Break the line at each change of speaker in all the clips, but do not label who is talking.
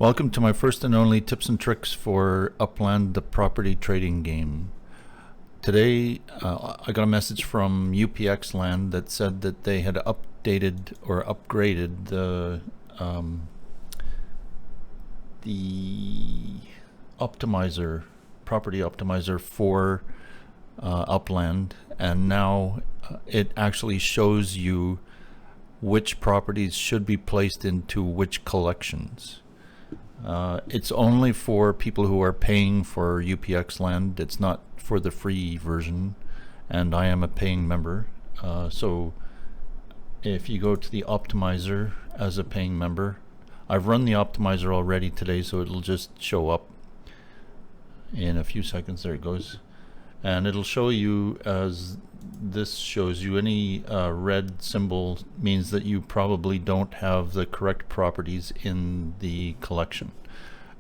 Welcome to my first and only tips and tricks for Upland, the property trading game. Today I got a message from Upland that said that they had updated or upgraded the optimizer, property optimizer for Upland, and now it actually shows you which properties should be placed into which collections. It's only for people who are paying for Upland. It's not for the free version, and I am a paying member. So if you go to the optimizer as a paying member, I've run the optimizer already today, so it'll just show up in a few seconds. There it goes. And it'll show you, as this shows you, any red symbol means that you probably don't have the correct properties in the collection.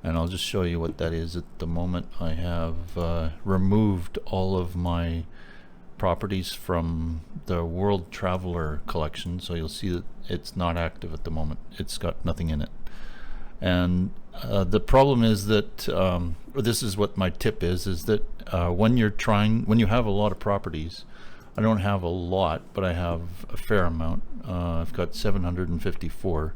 And I'll just show you what that is. At the moment I have removed all of my properties from the World Traveler collection, so you'll see that it's not active at the moment. It's got nothing in it. And the problem is that this is what my tip is that when you have a lot of properties, I don't have a lot, but I have a fair amount. I've got 754.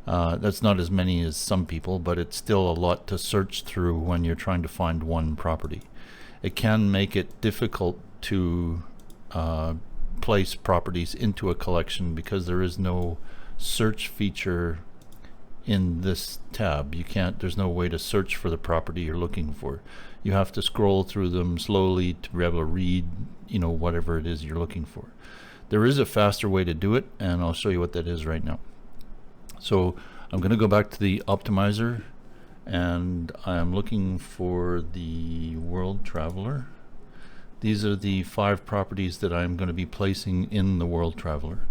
That's not as many as some people, but it's still a lot to search through when you're trying to find one property. It can make it difficult to place properties into a collection because there is no search feature in this tab. There's no way to search for the property you're looking for. You have to scroll through them slowly to be able to read, whatever it is you're looking for. There is a faster way to do it, and I'll show you what that is right now. So I'm going to go back to the optimizer, and I'm looking for the World Traveler. These are the 5 properties that I'm going to be placing in the World Traveler.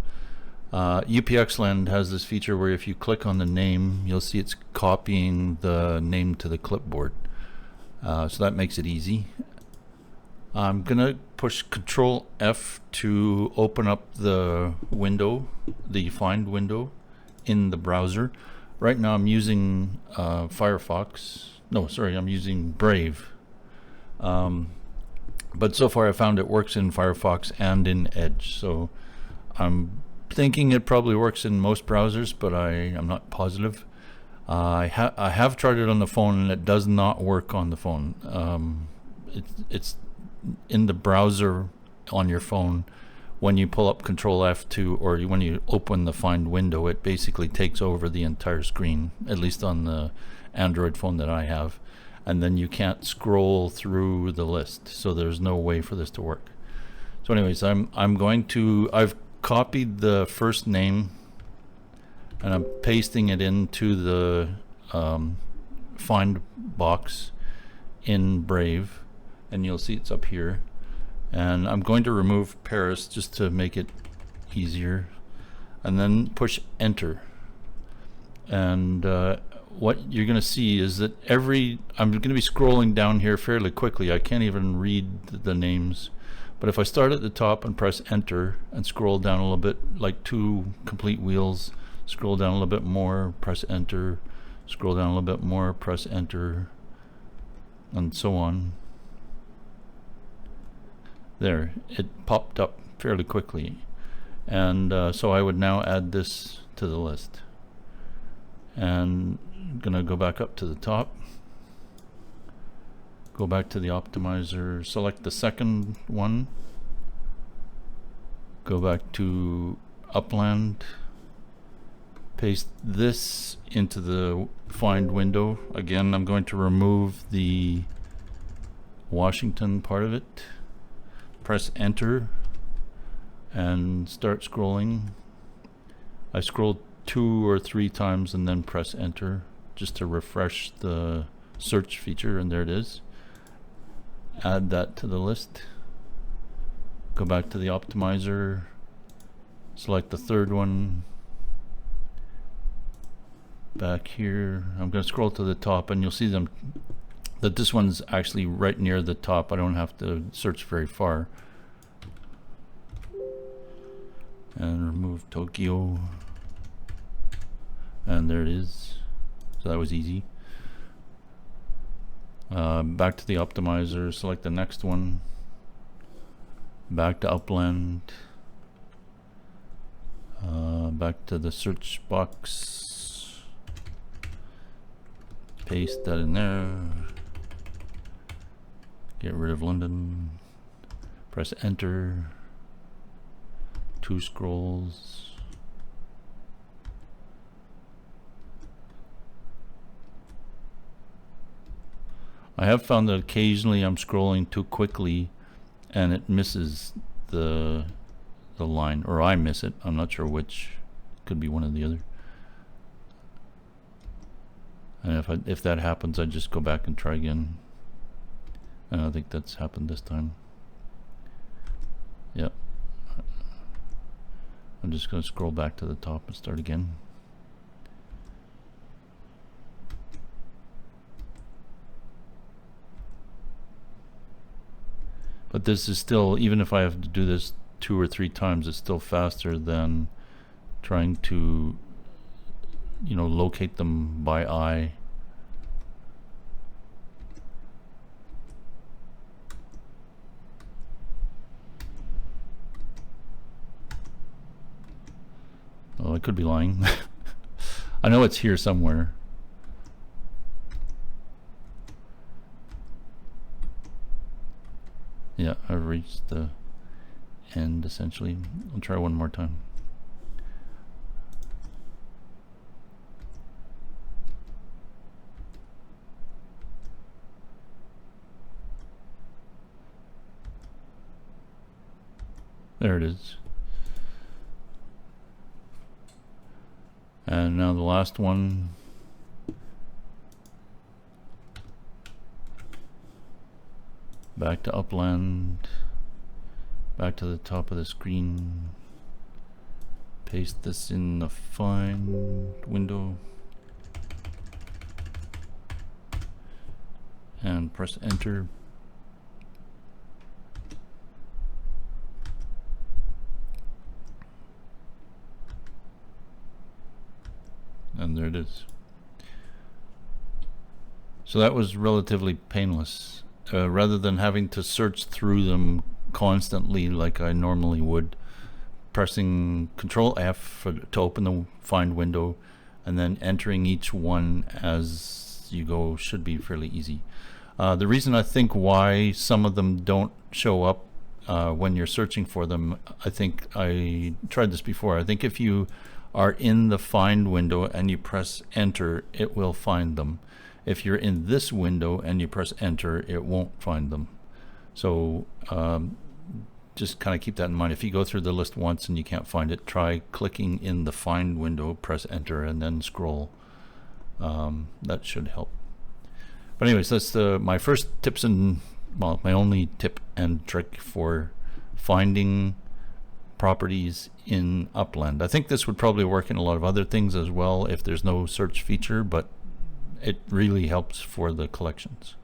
Upland has this feature where if you click on the name, you'll see it's copying the name to the clipboard. So that makes it easy. I'm gonna push Control F to open up the window, the find window in the browser. Right now I'm using Firefox. No, sorry, I'm using Brave. But so far I found it works in Firefox and in Edge. So I'm thinking it probably works in most browsers, but I'm not positive. I have tried it on the phone, and it does not work on the phone. It's in the browser on your phone. When you pull up Control F2, or when you open the find window, it basically takes over the entire screen, at least on the Android phone that I have, and then you can't scroll through the list, so there's no way for this to work. So anyways, I've copied the first name, and I'm pasting it into the find box in Brave, and you'll see it's up here. And I'm going to remove Paris just to make it easier, and then push enter. And what you're going to see is that I'm going to be scrolling down here fairly quickly. I can't even read the names, but if I start at the top and press enter and scroll down a little bit, like 2 complete wheels, scroll down a little bit more, press enter, scroll down a little bit more, press enter, and so on. There, it popped up fairly quickly. And so I would now add this to the list. And I'm gonna go back up to the top, go back to the optimizer, select the second one, go back to Upland, paste this into the find window. Again, I'm going to remove the Washington part of it, press enter, and start scrolling. I scrolled 2 or 3 times and then press enter just to refresh the search feature, and there it is. Add that to the list, go back to the optimizer, select the third one, back here. I'm going to scroll to the top, and you'll see that this one's actually right near the top. I don't have to search very far. And remove Tokyo, and there it is. So that was easy. Back to the optimizer, select the next one. Back to Upland. Back to the search box. Paste that in there. Get rid of London. Press enter. 2 scrolls. I have found that occasionally I'm scrolling too quickly and it misses the line, or I miss it. I'm not sure which. Could be one or the other. And if that happens, I just go back and try again. And I think that's happened this time. Yep. I'm just going to scroll back to the top and start again. But this is still, even if I have to do this 2 or 3 times, it's still faster than trying to, you know, locate them by eye. Oh, I could be lying. I know it's here somewhere. Yeah, I've reached the end essentially. I'll try one more time. There it is. And now the last one. Back to Upland. Back to the top of the screen. Paste this in the find window. And press enter. And there it is. So that was relatively painless. Rather than having to search through them constantly like I normally would, pressing Control F to open the find window and then entering each one as you go should be fairly easy. The reason I think why some of them don't show up when you're searching for them, I think I tried this before. I think if you are in the find window and you press enter, it will find them. If you're in this window and you press enter, it won't find them. So just kind of keep that in mind. If you go through the list once and you can't find it, try clicking in the find window, press enter, and then scroll. That should help. But anyways, that's my first tips and, well, my only tip and trick for finding properties in Upland. I think this would probably work in a lot of other things as well if there's no search feature, but it really helps for the collections.